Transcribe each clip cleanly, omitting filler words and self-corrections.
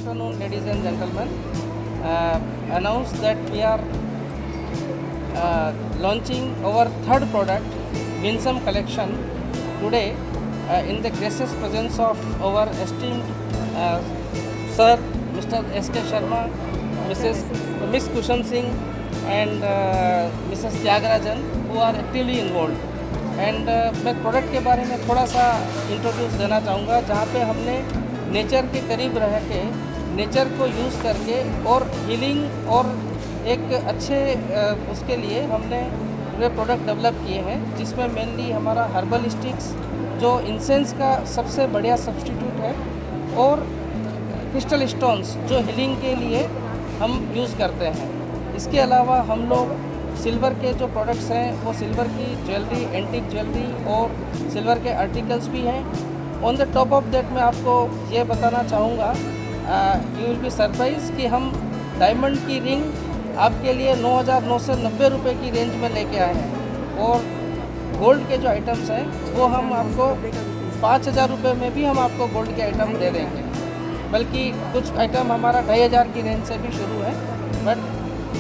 afternoon, ladies and gentlemen. Announce that we are launching our third product, Winsome Collection, today in the gracious presence of our esteemed Sir, Mr. S.K. Sharma, Miss Kushan Singh, and Mrs. Tyagarajan, who are actively involved. And मैं product के बारे में थोड़ा सा introduce देना चाहूँगा, जहाँ पे हमने नेचर के करीब रह के नेचर को यूज़ करके और हीलिंग और एक अच्छे उसके लिए हमने पूरे प्रोडक्ट डेवलप किए हैं, जिसमें मेनली हमारा हर्बल स्टिक्स जो इंसेंस का सबसे बढ़िया सब्स्टिट्यूट है, और क्रिस्टल स्टोन्स जो हीलिंग के लिए हम यूज़ करते हैं। इसके अलावा हम लोग सिल्वर के जो प्रोडक्ट्स हैं वो सिल्वर की ज्वेलरी, एंटीक ज्वेलरी और सिल्वर के आर्टिकल्स भी हैं। On the top of that मैं आपको ये बताना चाहूँगा, यू विल बी सरप्राइज कि हम डायमंड की रिंग आपके लिए 9,990 रुपये की रेंज में लेके आए हैं, और गोल्ड के जो आइटम्स हैं वो हम आपको 5,000 रुपये में भी हम आपको गोल्ड के आइटम दे देंगे। बल्कि कुछ आइटम हमारा 2,500 की रेंज से भी शुरू है। बट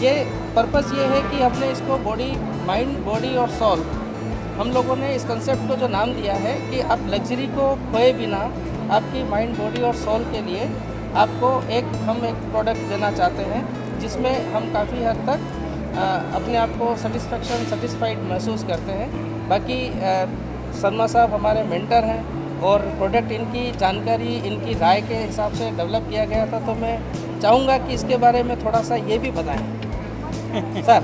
ये पर्पस ये है कि हमने इसको बॉडी, माइंड, बॉडी और सोल, हम लोगों ने इस कंसेप्ट को जो नाम दिया है कि आप लग्जरी को खोए बिना आपकी माइंड, बॉडी और सोल के लिए आपको हम एक प्रोडक्ट देना चाहते हैं, जिसमें हम काफ़ी हद तक अपने आप को सेटिस्फाइड महसूस करते हैं। बाकी शर्मा साहब हमारे मेंटर हैं, और प्रोडक्ट इनकी जानकारी, इनकी राय के हिसाब से डेवलप किया गया था, तो मैं चाहूँगा कि इसके बारे में थोड़ा सा ये भी बताएं सर।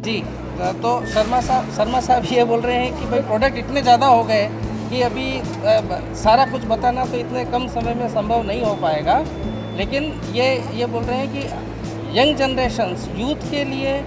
जी, तो शर्मा साहब ये बोल रहे हैं कि भाई प्रोडक्ट इतने ज़्यादा हो गए कि अभी सारा कुछ बताना तो इतने कम समय में संभव नहीं हो पाएगा, लेकिन ये बोल रहे हैं कि यंग जनरेशन्स, यूथ के लिए,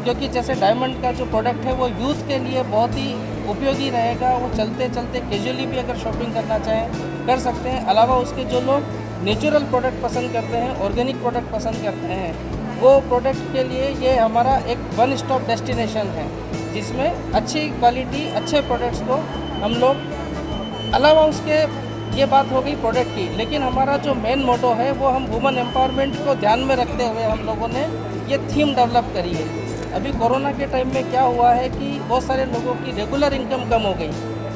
क्योंकि जैसे डायमंड का जो प्रोडक्ट है वो यूथ के लिए बहुत ही उपयोगी रहेगा। वो चलते चलते कैजुअली भी अगर शॉपिंग करना चाहें कर सकते हैं। अलावा उसके जो लोग नेचुरल प्रोडक्ट पसंद करते हैं, ऑर्गेनिक प्रोडक्ट पसंद करते हैं, वो प्रोडक्ट के लिए ये हमारा एक वन स्टॉप डेस्टिनेशन है, जिसमें अच्छी क्वालिटी, अच्छे प्रोडक्ट्स को हम लोग, अलावा उसके ये बात हो गई प्रोडक्ट की, लेकिन हमारा जो मेन मोटो है वो हम वुमेन एम्पावरमेंट को ध्यान में रखते हुए हम लोगों ने ये थीम डेवलप करी है। अभी कोरोना के टाइम में क्या हुआ है कि बहुत सारे लोगों की रेगुलर इनकम कम हो गई,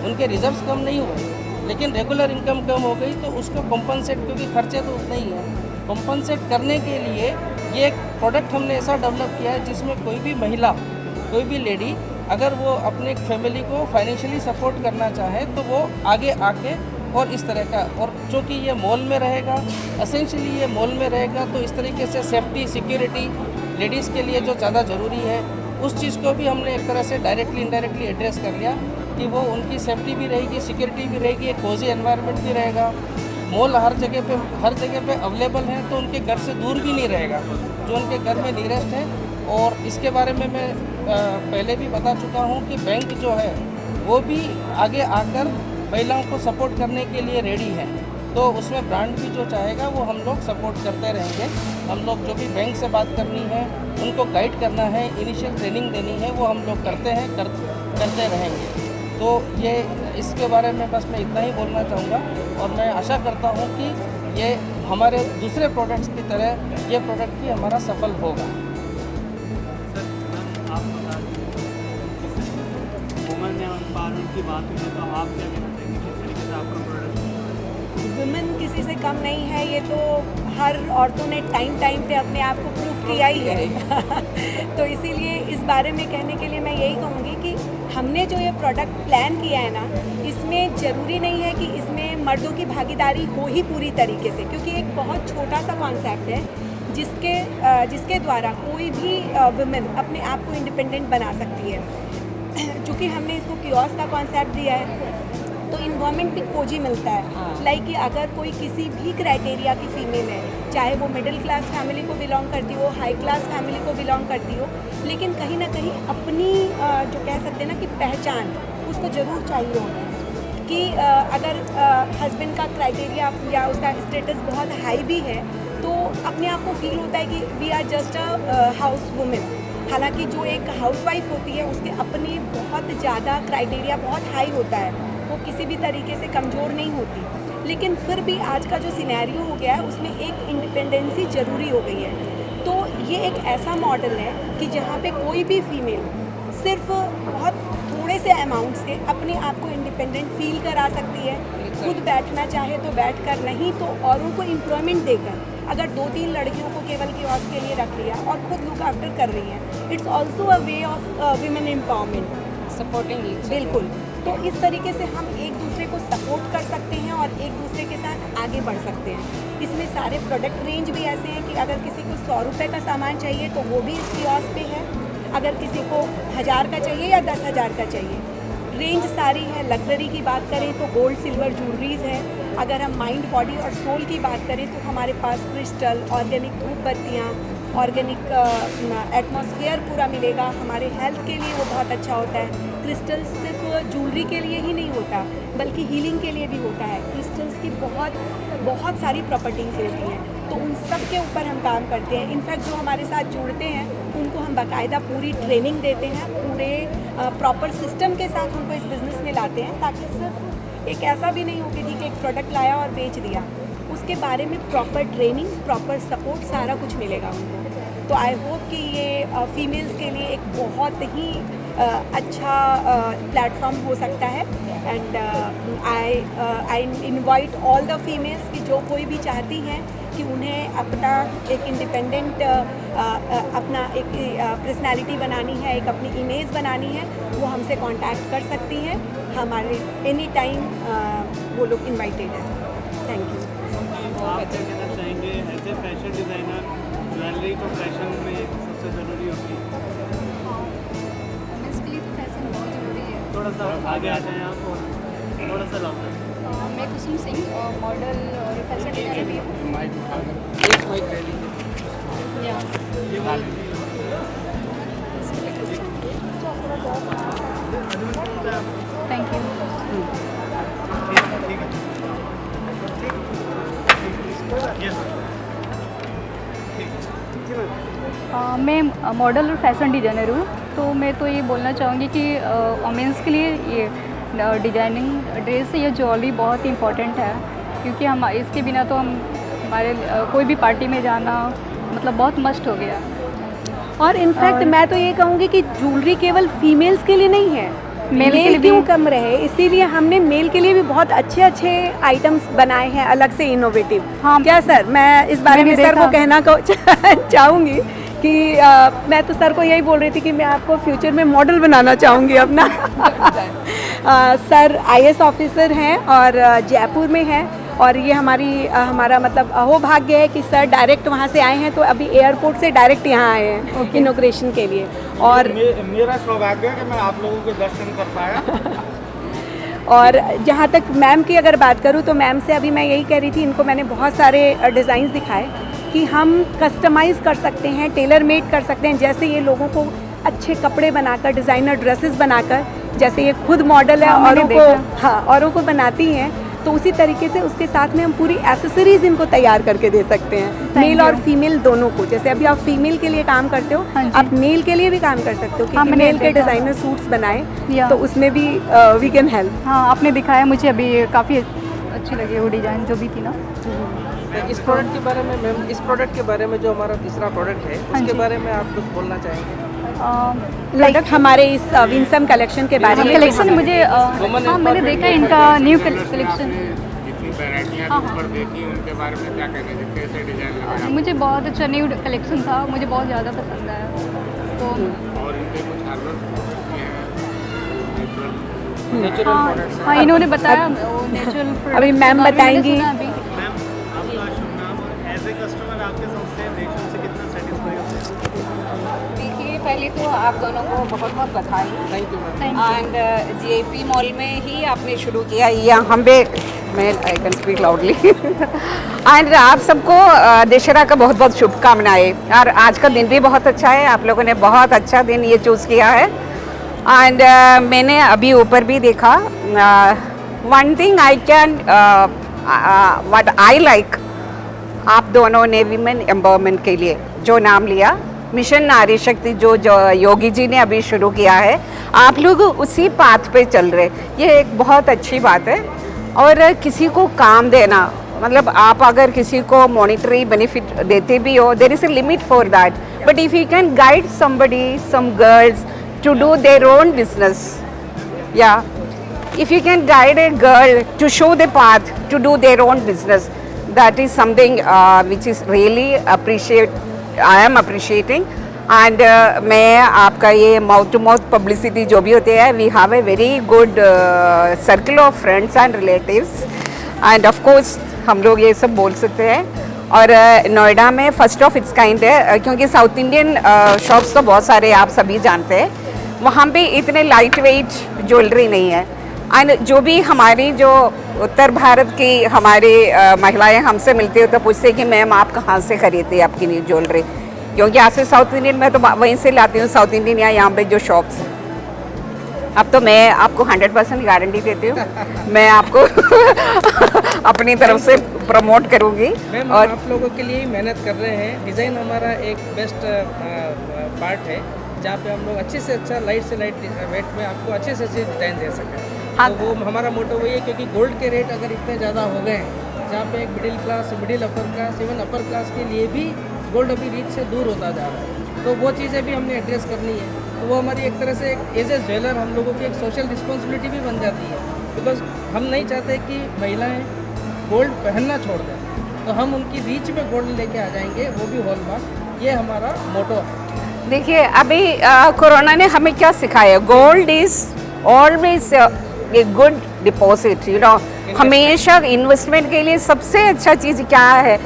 उनके रिजर्व्स कम नहीं हुए, लेकिन रेगुलर इनकम कम हो गई, तो उसको कॉम्पनसेट, क्योंकि खर्चे तो उतने ही हैं, कॉम्पनसेट करने के लिए ये एक प्रोडक्ट हमने ऐसा डेवलप किया है जिसमें कोई भी महिला, कोई भी लेडी अगर वो अपने फैमिली को फाइनेंशियली सपोर्ट करना चाहे तो वो आगे आके, और इस तरह का, और चूँकि ये मॉल में रहेगा, एसेंशियली ये मॉल में रहेगा, तो इस तरीके से सेफ्टी, सिक्योरिटी लेडीज़ के लिए जो ज़्यादा ज़रूरी है, उस चीज़ को भी हमने एक तरह से डायरेक्टली इनडायरेक्टली एड्रेस कर लिया कि वो उनकी सेफ्टी भी रहेगी, सिक्योरिटी भी रहेगी, एक कोजी एनवायरनमेंट भी रहेगा। मॉल हर जगह पे अवेलेबल है, तो उनके घर से दूर भी नहीं रहेगा, जो उनके घर में नियरेस्ट है। और इसके बारे में मैं पहले भी बता चुका हूँ कि बैंक जो है वो भी आगे आकर महिलाओं को सपोर्ट करने के लिए रेडी है, तो उसमें ब्रांड भी जो चाहेगा वो हम लोग सपोर्ट करते रहेंगे। हम लोग जो भी बैंक से बात करनी है, उनको गाइड करना है, इनिशियल ट्रेनिंग देनी है, वो हम लोग करते हैं, करते रहेंगे। तो ये इसके बारे में बस मैं इतना ही बोलना चाहूँगा, और मैं आशा करता हूँ कि ये हमारे दूसरे प्रोडक्ट्स की तरह ये प्रोडक्ट भी हमारा सफल होगा। वुमेन एम्पावरमेंट की बात हुई तो आप क्या कहना चाहेंगे, किस तरीके से आपका प्रोडक्ट? वुमेन किसी से कम नहीं है, ये तो हर औरतों ने टाइम पे अपने आप को प्रूव किया ही है। तो इसीलिए इस बारे में कहने के लिए मैं यही कहूँगी कि हमने जो ये प्रोडक्ट प्लान किया है ना, इसमें ज़रूरी नहीं है कि इसमें मर्दों की भागीदारी हो ही पूरी तरीके से, क्योंकि एक बहुत छोटा सा कॉन्सेप्ट है जिसके द्वारा कोई भी वुमेन अपने आप को इंडिपेंडेंट बना सकती है। चूँकि हमने इसको कियोस्क का कॉन्सेप्ट दिया है, तो इन्वायरमेंट भी खोजी मिलता है। लाइक कि अगर कोई किसी भी क्राइटेरिया की फ़ीमेल है, चाहे वो मिडिल क्लास फैमिली को बिलोंग करती हो, हाई क्लास फैमिली को बिलोंग करती हो, लेकिन कहीं ना कहीं अपनी जो कह सकते हैं ना कि पहचान, उसको ज़रूर चाहिए होता है कि अगर हस्बैंड का क्राइटेरिया या उसका स्टेटस बहुत हाई भी है, तो अपने आप को फील होता है कि we are just a house women. हालांकि जो एक हाउसवाइफ होती है उसके अपने बहुत ज़्यादा क्राइटेरिया बहुत हाई होता है, वो किसी भी तरीके से कमज़ोर नहीं होती, लेकिन फिर भी आज का जो सिनेरियो हो गया है उसमें एक इंडिपेंडेंसी ज़रूरी हो गई है। तो ये एक ऐसा मॉडल है कि जहाँ पे कोई भी फीमेल सिर्फ बहुत थोड़े से अमाउंट से अपने आप को इंडिपेंडेंट फील करा सकती है। खुद बैठना चाहे तो बैठ कर, नहीं तो औरों को एम्प्लॉयमेंट देकर, अगर 2-3 लड़कियों को केवल कियोस्क के लिए रख लिया और खुद लुक आफ्टर कर रही हैं, it's also a way of women empowerment, supporting बिल्कुल। तो इस तरीके से हम एक दूसरे को सपोर्ट कर सकते हैं और एक दूसरे के साथ आगे बढ़ सकते हैं। इसमें सारे प्रोडक्ट रेंज भी ऐसे हैं कि अगर किसी को 100 रुपये का सामान चाहिए तो वो भी इस कियोस्क पे है, अगर किसी को 1000 का चाहिए या 10,000 का चाहिए। रेंज सारी है। लग्जरी की बात करें तो गोल्ड सिल्वर ज्वेलरीज है। अगर हम माइंड बॉडी और सोल की बात करें तो हमारे पास क्रिस्टल, ऑर्गेनिक धूप बत्तियाँ, ऑर्गेनिक एटमॉस्फेयर पूरा मिलेगा। हमारे हेल्थ के लिए वो बहुत अच्छा होता है। क्रिस्टल सिर्फ ज्वेलरी के लिए ही नहीं होता बल्कि हीलिंग के लिए भी होता है। क्रिस्टल्स की बहुत सारी प्रॉपर्टीज़ होती हैं, तो उन सब के ऊपर हम काम करते हैं। इनफैक्ट जो हमारे साथ जुड़ते हैं उनको हम बाकायदा पूरी ट्रेनिंग देते हैं, पूरे प्रॉपर सिस्टम के साथ उनको इस बिज़नेस में लाते हैं, ताकि सिर्फ एक ऐसा भी नहीं हो कि ठीक है एक प्रोडक्ट लाया और बेच दिया। उसके बारे में प्रॉपर ट्रेनिंग, प्रॉपर सपोर्ट, सारा कुछ मिलेगा उनको। तो आई होप कि ये फीमेल्स के लिए एक बहुत ही अच्छा प्लेटफॉर्म हो सकता है। And I invite all the females कि जो कोई भी चाहती हैं कि उन्हें अपना एक इंडिपेंडेंट अपना एक पर्सनालिटी बनानी है, एक अपनी इमेज बनानी है, वो हमसे कांटेक्ट कर सकती हैं। हमारे एनी टाइम वो लोग इनवाइटेड हैं। Thank you. आप क्या कहना चाहेंगे as a fashion designer? Jewellery तो फैशन में सबसे ज़रूरी होती है। इसके लिए तो फैशन बहुत ज़रूरी है। थोड़ा सा आगे आ जाएँ आप और थोड़ा सा लाओ। मैं कुसुम सिंह मॉडल और फैशन डिज़ाइनर भी हूँ। या थैंक यू। मैं मॉडल और फैशन डिज़ाइनर हूँ, तो मैं तो ये बोलना चाहूँगी कि वुमेंस के लिए ये डिज़ाइनिंग ड्रेस या ज्वेलरी बहुत ही इम्पोर्टेंट है, क्योंकि हम इसके बिना तो हमारे कोई भी पार्टी में जाना मतलब बहुत मस्ट हो गया। और इनफैक्ट मैं तो ये कहूँगी कि ज्वेलरी केवल फीमेल्स के लिए नहीं है, मेल के लिए मेल भी क्यों कम रहे, इसीलिए हमने मेल के लिए भी बहुत अच्छे अच्छे आइटम्स बनाए हैं अलग से इनोवेटिव। हाँ, क्या सर, मैं इस बारे में मैंने सर को देखा। कहना चाहूँगी कि मैं तो सर को यही बोल रही थी कि मैं आपको फ्यूचर में मॉडल बनाना चाहूँगी अपना। सर IAS ऑफिसर हैं और जयपुर में हैं, और ये हमारा मतलब अहोभाग्य है कि सर डायरेक्ट वहाँ से आए हैं, तो अभी एयरपोर्ट से डायरेक्ट यहाँ आए हैं इनॉग्रेशन के लिए। और मेरा सौभाग्य है कि मैं आप लोगों के दर्शन कर पाया। और जहाँ तक मैम की अगर बात करूँ तो मैम से अभी मैं यही कह रही थी, इनको मैंने बहुत सारे डिज़ाइंस दिखाए कि हम कस्टमाइज़ कर सकते हैं, टेलर मेड कर सकते हैं। जैसे ये लोगों को अच्छे कपड़े बनाकर, डिज़ाइनर ड्रेसेस बनाकर, जैसे ये खुद मॉडल है, औरों को बनाती हैं, तो उसी तरीके से उसके साथ में हम पूरी एसेसरीज इनको तैयार करके दे सकते हैं, मेल और फीमेल दोनों को। जैसे अभी आप फीमेल के लिए काम करते हो, आप मेल के लिए भी काम कर सकते हो कि मेल के डिज़ाइनर सूट्स बनाए, तो उसमें भी वी कैन हेल्प। हाँ, आपने दिखाया मुझे, अभी काफ़ी अच्छी लगी वो डिज़ाइन जो भी थी ना। इस प्रोडक्ट के बारे में मैम, इस प्रोडक्ट के बारे में जो हमारा तीसरा प्रोडक्ट है उसके बारे में आप कुछ बोलना चाहेंगे? लाइक हमारे इस विंसम कलेक्शन के बारे में। कलेक्शन मुझे हाँ, मैंने देखा इनका न्यू कलेक्शन। जितनी वैरायटियाँ ऊपर देखी उनके बारे में क्या कहना चाहिए, कैसे डिजाइन लगाया? मुझे बहुत अच्छा न्यू कलेक्शन था, मुझे बहुत ज़्यादा पसंद आया। तो और इनके कुछ हार्डवर्क नेचुरल प्रोडक्ट्स। हाँ, इन्होंने बताया नेचुरल। अभी मैम बताएंगी। मैम आपका शुभ नाम और एज ए कस्टमर आपके सबसे रेशो से कितना सेटिस्फाई होते हैं? देखिए, पहले तो आप दोनों को बहुत बहुत बधाई। Thank you ma'am. And JP mall में ही आपने शुरू किया, यहाँ पे मैं I can speak loudly. And आप सबको दशहरा का बहुत बहुत शुभकामनाएं। और आज का दिन भी बहुत अच्छा है, आप लोगों ने बहुत अच्छा दिन ये चूज़ किया है। एंड मैंने अभी ऊपर भी देखा, one thing I can what I like, आप दोनों ने विमेन एम्पावरमेंट के लिए जो नाम लिया, मिशन नारी शक्ति जो योगी जी ने अभी शुरू किया है, आप लोग उसी पाथ पे चल रहे, ये एक बहुत अच्छी बात है। और किसी को काम देना, मतलब आप अगर किसी को मॉनिटरी बेनिफिट देते भी हो, there is a limit for that, but if you can guide somebody, some girls to do their own business, या if you can guide a girl to show the path to do their own business, that is something which is really I am appreciating. And मैं आपका ये mouth to mouth publicity जो भी होते हैं, we have a very good circle of friends and relatives, and of course हम लोग ये सब बोल सकते हैं। और नोएडा में फर्स्ट ऑफ इट्स काइंड है, क्योंकि साउथ इंडियन शॉप्स तो बहुत सारे आप सभी जानते हैं, वहाँ पे इतने लाइट वेट ज्वेलरी नहीं है। एंड जो भी हमारी जो उत्तर भारत की हमारी महिलाएं हमसे मिलती हो तो पूछते कि मैम आप कहाँ से खरीदती है आपकी न्यू ज्वेलरी, क्योंकि आज से साउथ इंडियन में तो वहीं से लाती हूँ, साउथ इंडियन या यहाँ पे जो शॉप्स हैं। अब तो मैं आपको 100% गारंटी देती हूँ, मैं आपको अपनी तरफ से प्रमोट करूँगी। मैम और आप लोगों के लिए ही मेहनत कर रहे हैं। डिज़ाइन हमारा एक बेस्ट पार्ट है, जहाँ पे हम लोग अच्छे से अच्छा लाइट से लाइट वेट में आपको अच्छे से अच्छे डिज़ाइन दे सकें। हाँ। तो वो हमारा मोटो वही है, क्योंकि गोल्ड के रेट अगर इतने ज़्यादा हो गए हैं, जहाँ पे एक middle class, middle upper class, even upper class के लिए भी गोल्ड अभी रीच से दूर होता जा रहा है, तो वो चीज़ें भी हमने एड्रेस करनी है। तो वो हमारी एक तरह से एज ए ज्वेलर हम लोगों की एक सोशल रिस्पॉन्सिबिलिटी भी बन जाती है, बिकॉज हम नहीं चाहते कि महिलाएं गोल्ड पहनना छोड़ दें, तो हम उनकी रीच में गोल्ड लेके आ जाएंगे, वो भी हॉलमार्क। ये हमारा मोटो है। देखिए अभी कोरोना ने हमें क्या सिखाया, gold is always a good deposit, you know. हमेशा इन्वेस्टमेंट के लिए सबसे अच्छा चीज़ क्या है,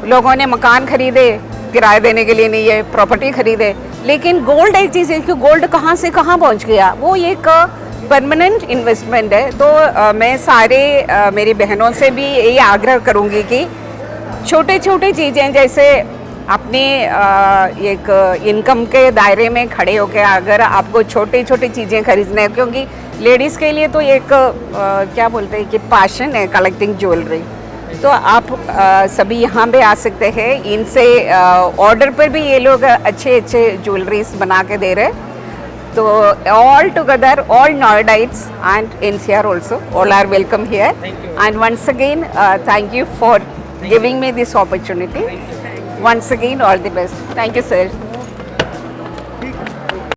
लोगों ने मकान खरीदे किराए देने के लिए नहीं है, प्रॉपर्टी खरीदे, लेकिन गोल्ड एक चीज़ है कि गोल्ड कहाँ से कहाँ पहुँच गया, वो एक परमानेंट इन्वेस्टमेंट है। तो मैं सारे मेरी बहनों से भी यही आग्रह करूँगी कि छोटे छोटे चीज़ें, जैसे अपने एक इनकम के दायरे में खड़े होकर अगर आपको छोटी छोटी चीज़ें खरीदना है, क्योंकि लेडीज़ के लिए तो एक क्या बोलते हैं कि पैशन है कलेक्टिंग ज्वेलरी, तो आप सभी यहाँ पे आ सकते हैं। इनसे ऑर्डर पर भी ये लोग अच्छे अच्छे ज्वेलरीज बना के दे रहे हैं। तो all together all Noidaites and NCR also, all are welcome here, and once again thank you for giving me this opportunity. Once again, all the best. Thank you, sir.